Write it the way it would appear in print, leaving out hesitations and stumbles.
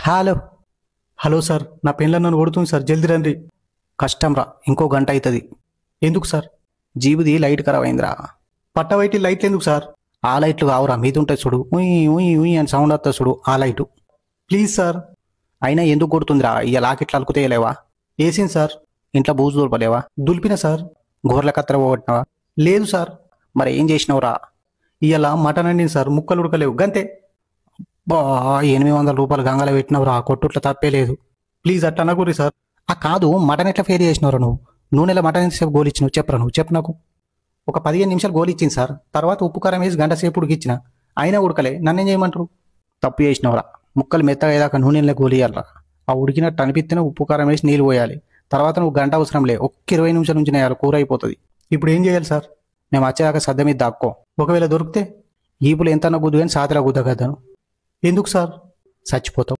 Hello. Hello sir, నా పెళ్ళ నన్ను కొడుతుంది సార్, జల్దీ రండి. కష్టం రా, ఇంకో గంట అవుతుంది. ఎందుకు సార్? జీబుది లైట్ ఖరాబ్ అయిందిరా. పట్టవైటి లైట్లు ఎందుకు సార్? ఆ లైట్లు కావురా, మీద ఉంటాయి చూడు, ఉయ్ ఉయ్ ఉయ్ అని సౌండ్ వస్తుంది చూడు, ఆ లైటు. Please sir. అయినా ఎందుకు కొడుతుందిరా? ఇక లాకెట్లు అలుకుతేయలేవా? వేసింది సార్. ఇంట్లో బూజు దులపలేవా? దులిపిన సార్. గోర్ల కత్తెర పోగొట్టినావా? లేదు సార్. మరి ఏం చేసినావురా? ఇవాళ మటన్ అండింది సార్, ముక్కలు ఉడకలేవు గంతే. బా, 800 రూపాయలు గంగలో పెట్టినవురా, కొట్టుట్ల తప్పే లేదు. ప్లీజ్ అట్లా అనకూరి సార్. ఆ కాదు, మటన్ ఎట్లా ఫెయిల్ చేసినవరా నువ్వు? నూనెలో మటన్ ఎంతసేపు గోలిచ్చినావు చెప్పరా, నువ్వు చెప్పు నాకు. ఒక 15 నిమిషాలు గోలిచ్చింది సార్, తర్వాత ఉప్పు కారం వేసి గంట సేపు ఉడికిచ్చిన, అయినా ఉడకలే. నన్నేం చేయమంటారు? తప్పు చేసినవరా. ముక్కలు మెత్తగా అయ్యాక నూనెలో గోలియాలరా. ఆ ఉడికినట్టు అనిపిస్తేనే ఉప్పు కారం వేసి నీళ్ళు పోయాలి. తర్వాత నువ్వు గంట అవసరం లే, ఒక్క 20 నిమిషాల నుంచి నేయాలి, కూర అయిపోతుంది. ఇప్పుడు ఏం చేయాలి సార్? మేము వచ్చేదాకా సద్ద మీద దాక్కో. ఒకవేళ దొరికితే ఈపులు ఎంతన్నా గుద్దు కానీ సాతిలా గుద్దగద్దాను. ఎందుకు సార్? చచ్చిపోతావు.